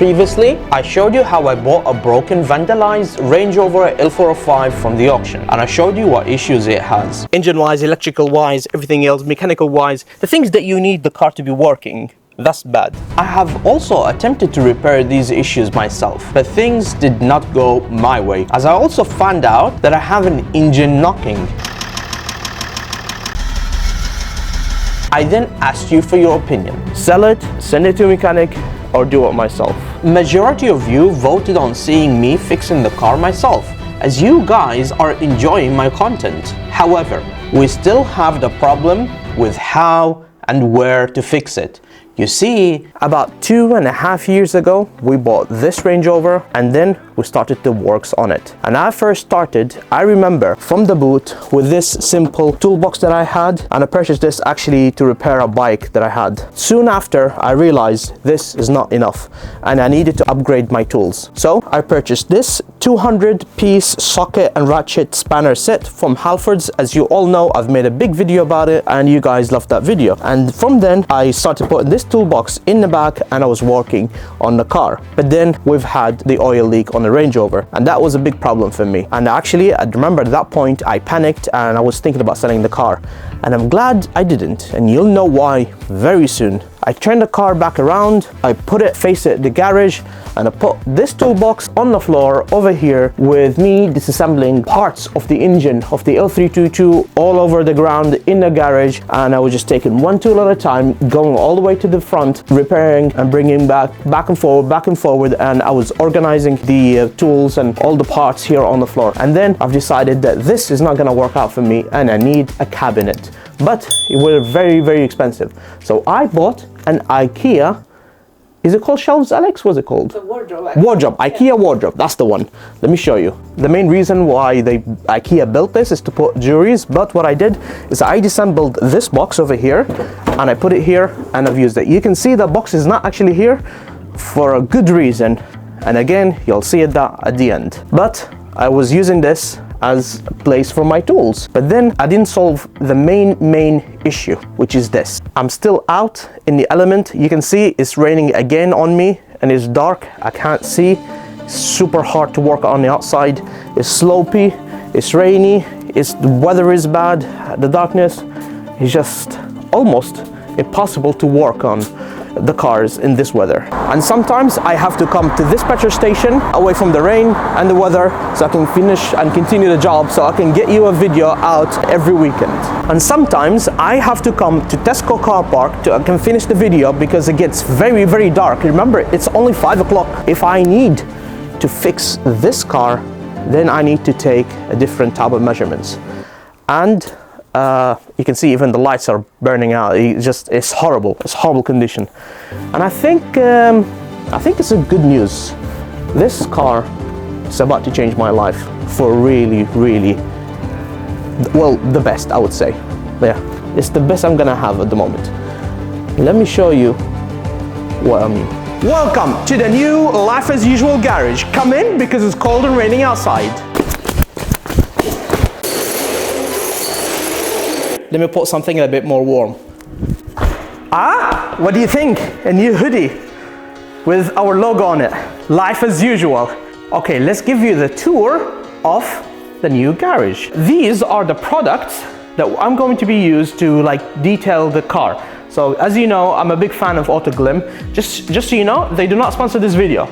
Previously, I showed you how I bought a broken vandalized Range Rover L405 from the auction, and I showed you what issues it has. Engine-wise, electrical-wise, everything else, mechanical-wise, the things that you need the car to be working. That's bad. I have also attempted to repair these issues myself, but things did not go my way, as I also found out that I have an engine knocking. I then asked you for your opinion. Sell it, send it to a mechanic, or do it myself. Majority of you voted on seeing me fixing the car myself, as you guys are enjoying my content. However, we still have the problem with how and where to fix it. You see, about 2.5 years ago, we bought this Range Rover and then we started the works on it. And I first started, I remember, from the boot with this simple toolbox that I had, and I purchased this actually to repair a bike that I had. Soon after, I realized this is not enough and I needed to upgrade my tools. So I purchased this 200-piece socket and ratchet spanner set from Halfords. As you all know, I've made a big video about it and you guys loved that video. And from then, I started putting this toolbox in the back and I was working on the car. But then we've had the oil leak on the Range Rover and that was a big problem for me. And actually, I remember at that point I panicked and I was thinking about selling the car, and I'm glad I didn't, and you'll know why very soon. I turned the car back around, I put it face it the garage, and I put this toolbox on the floor over here with me disassembling parts of the engine of the L322 all over the ground in the garage, and I was just taking one tool at a time, going all the way to the front, repairing and bringing back and forward, and I was organizing the tools and all the parts here on the floor. And then I've decided that this is not gonna work out for me and I need a cabinet. But it was very, very expensive. So I bought an IKEA, is it called shelves, Alex? What's it called? The wardrobe. Wardrobe, IKEA wardrobe, that's the one. Let me show you. The main reason why IKEA built this is to put jewelries, but what I did is I disassembled this box over here and I put it here and I've used it. You can see the box is not actually here for a good reason. And again, you'll see it at the end. But I was using this as a place for my tools. But then I didn't solve the main issue, which is this. I'm still out in the element. You can see it's raining again on me and it's dark. I can't see. It's super hard to work on the outside. It's slopey, it's rainy, the weather is bad, the darkness is just almost impossible to work on the cars in this weather. And sometimes I have to come to this petrol station away from the rain and the weather so I can finish and continue the job, so I can get you a video out every weekend. And sometimes I have to come to Tesco car park I can finish the video because it gets very, very dark. Remember, it's only 5 o'clock. If I need to fix this car, then I need to take a different type of measurements. And you can see even the lights are burning out. It's horrible. It's horrible condition. And I think it's a good news. This car is about to change my life for really, really, well, the best, I would say. Yeah, it's the best I'm gonna have at the moment. Let me show you what I mean. Welcome to the new Life as Usual garage. Come in because it's cold and raining outside. Let me put something a bit more warm. What do you think? A new hoodie with our logo on it. Life as usual. Okay, let's give you the tour of the new garage. These are the products that I'm going to be used to detail the car. So as you know, I'm a big fan of Autoglim. Just so you know, they do not sponsor this video.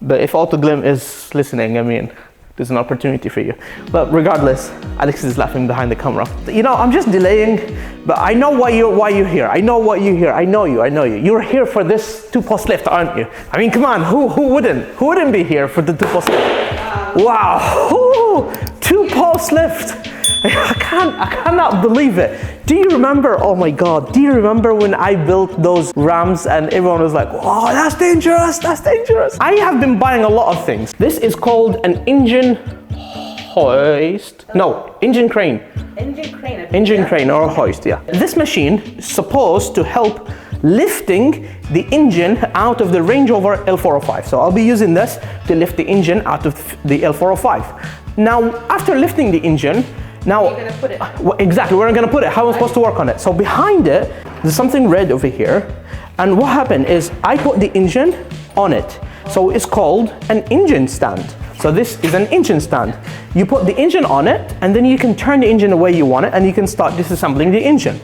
But if Autoglim is listening, I mean, there's an opportunity for you. But regardless, Alex is laughing behind the camera. You know, I'm just delaying, but I know why you're here. I know why you're here. I know you. You're here for this 2-post lift, aren't you? I mean, come on, who wouldn't? Who wouldn't be here for the 2-post lift? Wow, 2-post lift. I cannot believe it. Do you remember, oh my God, do you remember when I built those Rams and everyone was like, oh, that's dangerous, that's dangerous. I have been buying a lot of things. This is called an engine hoist. No, engine crane. Engine crane or hoist, yeah. This machine is supposed to help lifting the engine out of the Range Rover L405. So I'll be using this to lift the engine out of the L405. Now, after lifting the engine, now, where are you gonna put it? Exactly, where am I gonna put it? How am I supposed to work on it? So behind it, there's something red over here. And what happened is I put the engine on it. So it's called an engine stand. So this is an engine stand. You put the engine on it, and then you can turn the engine the way you want it, and you can start disassembling the engine.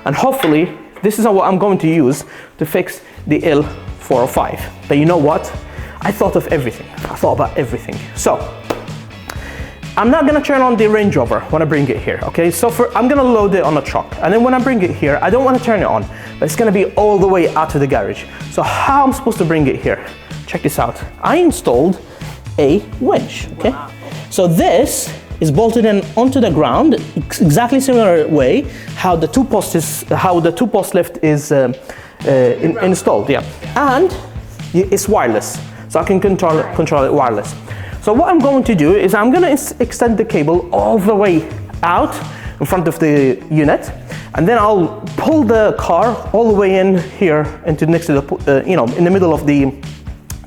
And hopefully, this is what I'm going to use to fix the L405. But you know what? I thought of everything. I thought about everything. So, I'm not gonna turn on the Range Rover when I bring it here, okay? So I'm gonna load it on a truck, and then when I bring it here, I don't wanna turn it on, but it's gonna be all the way out to the garage. So how I'm supposed to bring it here? Check this out. I installed a winch, okay? Wow. So this is bolted in onto the ground, exactly similar way how the two-post lift is installed, yeah. And it's wireless, so I can control it wireless. So what I'm going to do is I'm going to extend the cable all the way out in front of the unit, and then I'll pull the car all the way in here into next to the, in the middle of the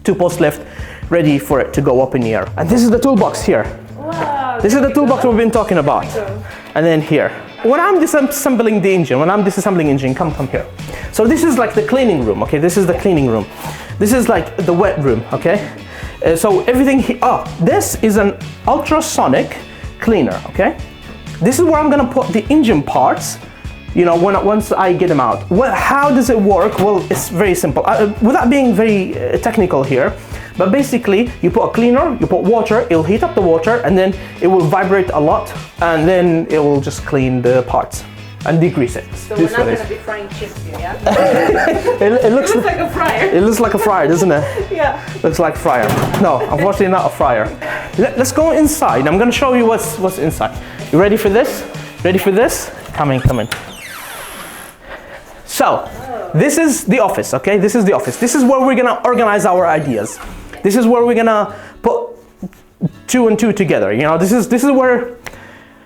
two-post lift, ready for it to go up in the air. And this is the toolbox here. Wow, this is the toolbox we've been talking about. And then here. When I'm disassembling the engine, come here. So this is like the cleaning room, okay? This is the cleaning room. This is like the wet room, okay? So everything this is an ultrasonic cleaner, okay? This is where I'm gonna put the engine parts, once I get them out. Well, how does it work? Well, it's very simple. Without being very technical here, but basically you put a cleaner, you put water, it'll heat up the water, and then it will vibrate a lot, and then it will just clean the parts and degrease it. So we're not going to be frying chips here, yeah? it looks like a fryer. It looks like a fryer, doesn't it? Yeah. Looks like fryer. No, unfortunately not a fryer. Let's go inside. I'm going to show you what's inside. You ready for this? Ready for this? Come in. So, this is the office, okay? This is the office. This is where we're going to organize our ideas. This is where we're going to put 2 and 2 together. This is where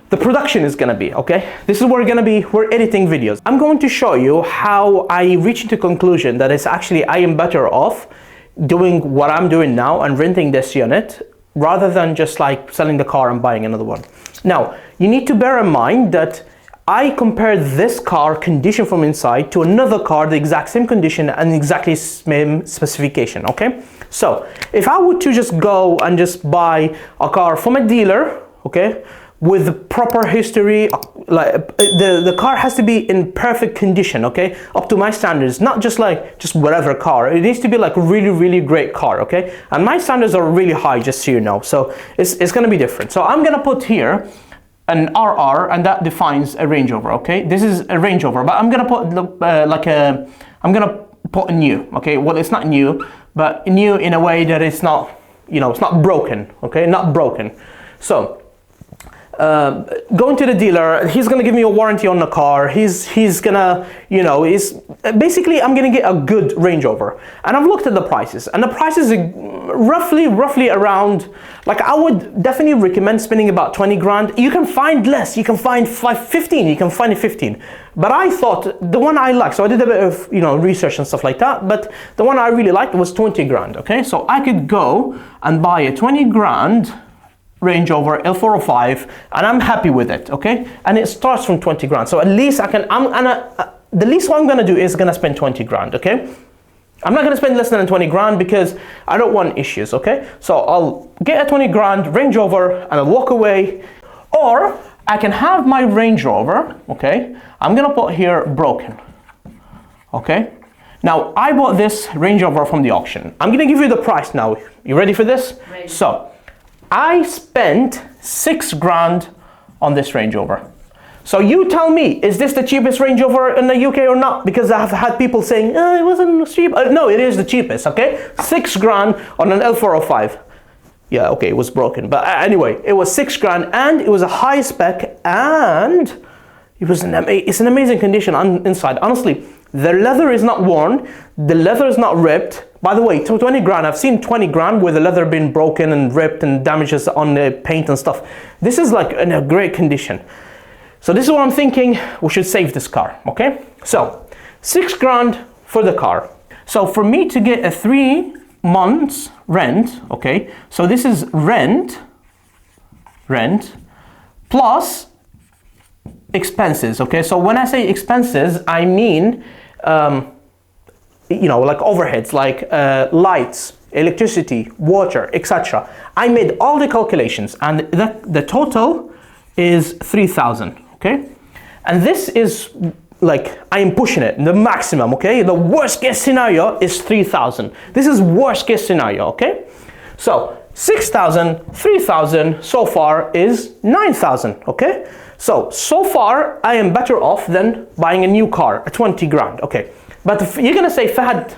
the production is gonna be, okay? This is where we're editing videos. I'm going to show you how I reached the conclusion that it's actually I am better off doing what I'm doing now and renting this unit rather than just like selling the car and buying another one. Now, you need to bear in mind that I compared this car condition from inside to another car, the exact same condition and exactly same specification, okay? So, if I were to just go and just buy a car from a dealer, okay, with proper history, like the car has to be in perfect condition, okay, up to my standards, not just whatever car. It needs to be like a really, really great car, okay, and my standards are really high, just so you know, so it's gonna be different. So I'm gonna put here an RR, and that defines a Range Rover, okay? This is a Range Rover, but I'm gonna put I'm gonna put a new, okay? Well, it's not new, but new in a way that it's not, it's not broken, okay? Not broken. So, going to the dealer, he's gonna give me a warranty on the car. He's gonna, basically I'm gonna get a good Range Rover. And I've looked at the prices, and the prices are roughly around, like I would definitely recommend spending about 20 grand. You can find less, you can find 15, you can find 15. But I thought the one I liked, so I did a bit of, research and stuff like that, but the one I really liked was 20 grand, okay? So I could go and buy a 20 grand Range Rover L405, and I'm happy with it, okay? And it starts from 20 grand. So at least the least what I'm gonna do is gonna spend 20 grand, okay? I'm not gonna spend less than 20 grand because I don't want issues, okay? So I'll get a 20 grand Range Rover and I'll walk away, or I can have my Range Rover, okay? I'm gonna put here broken, okay? Now, I bought this Range Rover from the auction. I'm gonna give you the price now. You ready for this? Ready. So, I spent 6 grand on this Range Rover. So you tell me, is this the cheapest Range Rover in the UK or not? Because I've had people saying, it wasn't cheap. No, it is the cheapest, okay? 6 grand on an L405. Yeah, okay, it was broken. But anyway, it was 6 grand and it was a high spec and it's an amazing condition inside. Honestly, the leather is not worn, the leather is not ripped. By the way, 20 grand, I've seen 20 grand with the leather being broken and ripped and damages on the paint and stuff. This is like in a great condition. So this is what I'm thinking, we should save this car, okay? So, 6 grand for the car. So for me to get a 3 months rent, okay? So this is rent, plus expenses, okay? So when I say expenses, I mean, like overheads, like lights, electricity, water, etc. I made all the calculations, and the total is 3,000, okay? And this is like, I am pushing it, the maximum, okay? The worst case scenario is 3,000. This is worst case scenario, okay? So 6,000, 3,000, so far is 9,000, okay? So far I am better off than buying a new car, a 20 grand, okay? But if you're gonna say, Fahad,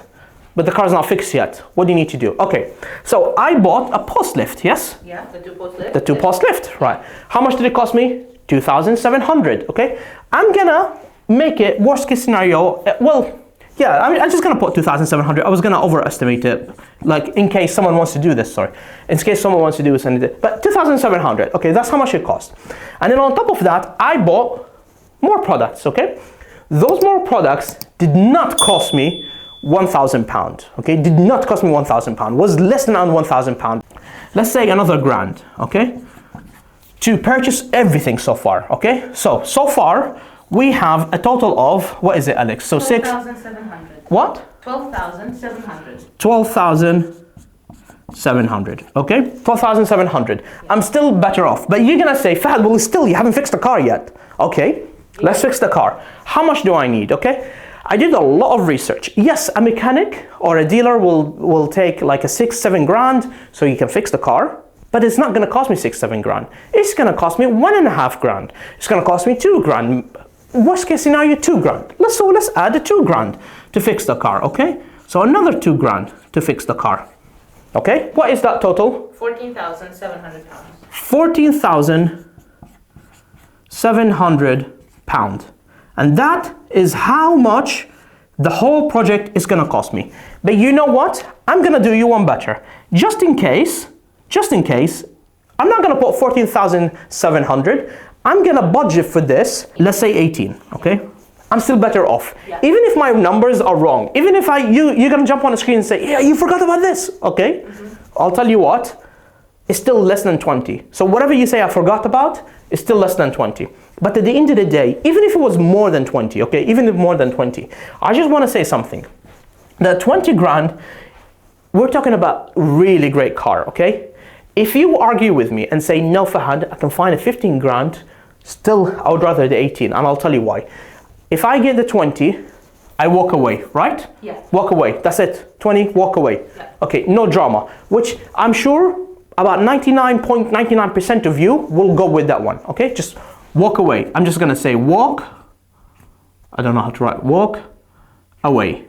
but the car's not fixed yet. What do you need to do? Okay, so I bought a post lift, yes? Yeah, the 2-post lift. The 2-post lift, right. How much did it cost me? 2,700, okay? I'm gonna make it worst case scenario, well, yeah, I'm just gonna put 2,700. I was gonna overestimate it, like in case someone wants to do this, sorry. In case someone wants to do this, but 2,700, okay, that's how much it cost. And then on top of that, I bought more products, okay? Those more products did not cost me £1,000, okay? Did not cost me £1,000, was less than £1,000. Let's say another grand, okay? To purchase everything so far, okay? So far, we have a total of, what is it, Alex? So 12,700. What? 12,700. 12,700, okay? 12,700. Yeah. I'm still better off, but you're gonna say, Fahad, well, still, you haven't fixed the car yet. Okay, let's fix the car. How much do I need, okay? I did a lot of research. Yes, a mechanic or a dealer will take like a 6-7 grand so you can fix the car, but it's not gonna cost me 6-7 grand. It's gonna cost me 1.5 grand. It's gonna cost me 2 grand. Worst case scenario, 2 grand. Let's add a 2 grand to fix the car, okay? So another 2 grand to fix the car. Okay, what is that total? 14,700 pounds. 14,700 pounds. And that is how much the whole project is gonna cost me. But you know what? I'm gonna do you one better. Just in case, I'm not gonna put 14,700. I'm gonna budget for this, let's say 18, okay? I'm still better off. Yeah. Even if my numbers are wrong, even if you're gonna jump on the screen and say, yeah, you forgot about this, okay? I'll tell you what, it's still less than 20. So whatever you say I forgot about, it's still less than 20. But at the end of the day, even if it was more than 20, okay, even if more than 20, I just wanna say something. The 20 grand, we're talking about really great car, okay? If you argue with me and say, no, Fahad, I can find a 15 grand, still, I would rather the 18, and I'll tell you why. If I get the 20, I walk away, right? Yeah. Walk away, that's it. 20, walk away. Yeah. Okay, no drama, which I'm sure about 99.99% of you will go with that one, okay? Just walk away. I'm just gonna say walk, I don't know how to write, walk away.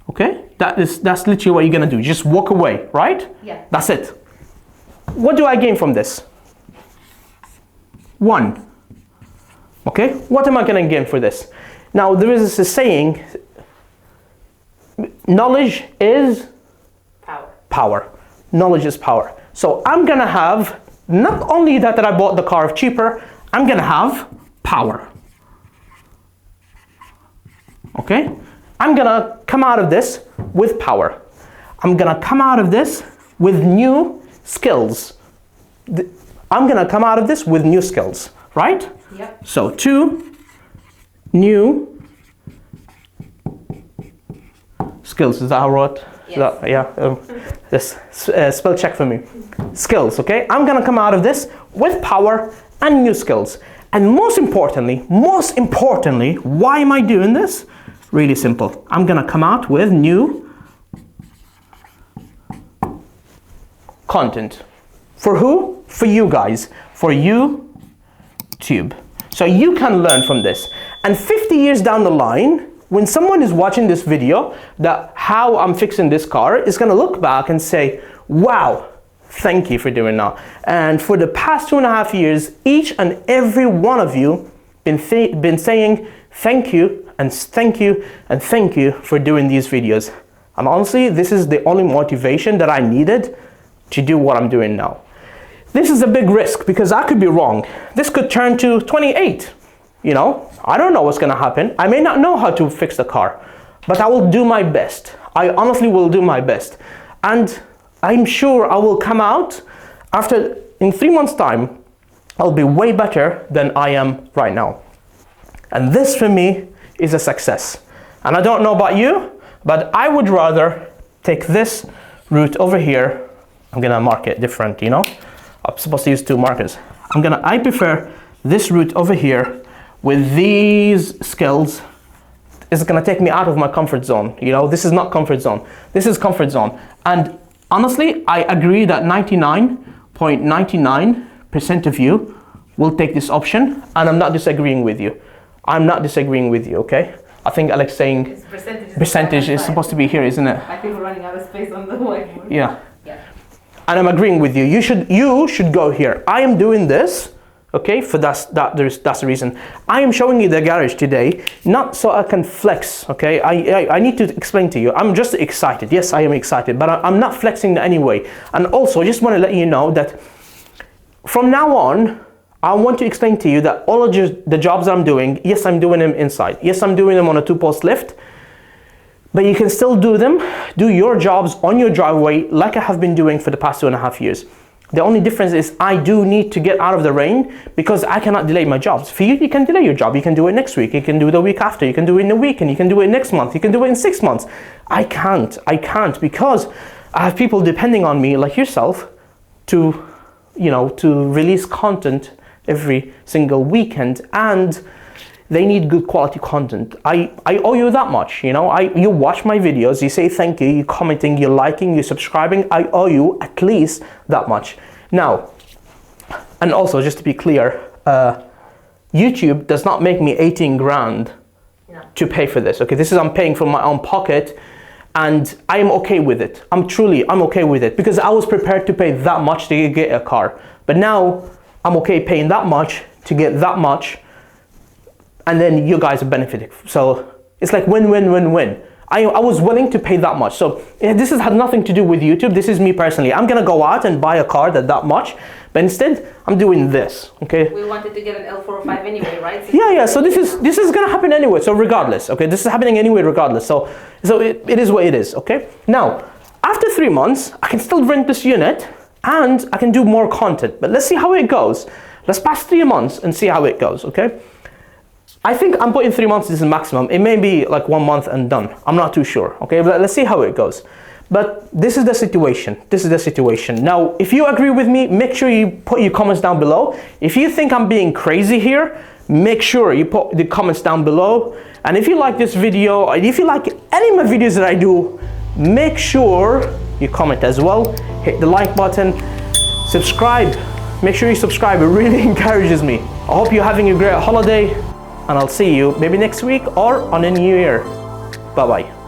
Okay, that's literally what you're gonna do. Just walk away, right? Yeah. That's it. What do I gain from this? 1. Okay, what am I gonna gain for this? Now there is a saying, knowledge is power. Knowledge is power. So I'm gonna have, not only that I bought the car cheaper, I'm gonna have power. Okay? I'm gonna come out of this with power. I'm gonna come out of this with new skills. I'm gonna come out of this with new skills, right? Yep. So 2 new skills, is that how I wrote? Yes. Spell check for me. Skills, okay? I'm gonna come out of this with power and new skills. And most importantly, why am I doing this? Really simple. I'm gonna come out with new content. For who? For you guys. For YouTube. So you can learn from this. And 50 years down the line, when someone is watching this video, that how I'm fixing this car, is gonna look back and say, wow, thank you for doing that. And for the past 2.5 years, each and every one of you been saying thank you and thank you and thank you for doing these videos. And honestly, this is the only motivation that I needed to do what I'm doing now. This is a big risk because I could be wrong. This could turn to 28. You know, I don't know what's gonna happen. I may not know how to fix the car, but I will do my best. I honestly will do my best. And I'm sure I will come out in 3 months' time, I'll be way better than I am right now. And this for me is a success. And I don't know about you, but I would rather take this route over here. I'm gonna mark it different, you know? I'm supposed to use 2 markers. I prefer this route over here with these skills. It's gonna take me out of my comfort zone, you know? This is not comfort zone. This is comfort zone. And honestly, I agree that 99.99% of you will take this option, and I'm not disagreeing with you. I'm not disagreeing with you, okay? I think Alex saying percentage is supposed to be here, isn't it? I think we're running out of space on the whiteboard. Yeah. Yeah. And I'm agreeing with you. You should go here. I am doing this, okay? That's the reason. I am showing you the garage today, not so I can flex, okay? I need to explain to you. I'm just excited. Yes, I am excited, but I'm not flexing in any way. And also, I just want to let you know that from now on, I want to explain to you that all of the jobs I'm doing, yes, I'm doing them inside. Yes, I'm doing them on a 2-post lift, but you can still do your jobs on your driveway like I have been doing for the past 2.5 years. The only difference is I do need to get out of the rain because I cannot delay my jobs. For you, you can delay your job. You can do it next week. You can do it the week after. You can do it in a week, and you can do it next month. You can do it in 6 months. I can't because I have people depending on me like yourself to release content every single weekend, and they need good quality content. I owe you that much, you know. You watch my videos, you say thank you, you're commenting, you're liking, you're subscribing. I owe you at least that much. Now, and also just to be clear, YouTube does not make me 18 grand to pay for this. Okay, I'm paying from my own pocket, and I am okay with it. I'm okay with it because I was prepared to pay that much to get a car, but now I'm okay paying that much to get that much, and then you guys are benefiting. So it's like win, win, win, win. I was willing to pay that much. So this has had nothing to do with YouTube. This is me personally. I'm gonna go out and buy a car that much, but instead I'm doing this, okay? We wanted to get an L405 anyway, right? Yeah, so this is gonna happen anyway, so regardless, okay? This is happening anyway regardless, so it is what it is, okay? Now, after 3 months, I can still rent this unit, and I can do more content, but let's see how it goes. Let's pass 3 months and see how it goes, okay? I think I'm putting 3 months is the maximum. It may be like 1 month and done. I'm not too sure, okay? But let's see how it goes. But this is the situation. Now, if you agree with me, make sure you put your comments down below. If you think I'm being crazy here, make sure you put the comments down below. And if you like this video, or if you like any of my videos that I do, make sure you comment as well. Hit the like button, subscribe. Make sure you subscribe. It really encourages me. I hope you're having a great holiday, and I'll see you maybe next week or on a new year. Bye-bye.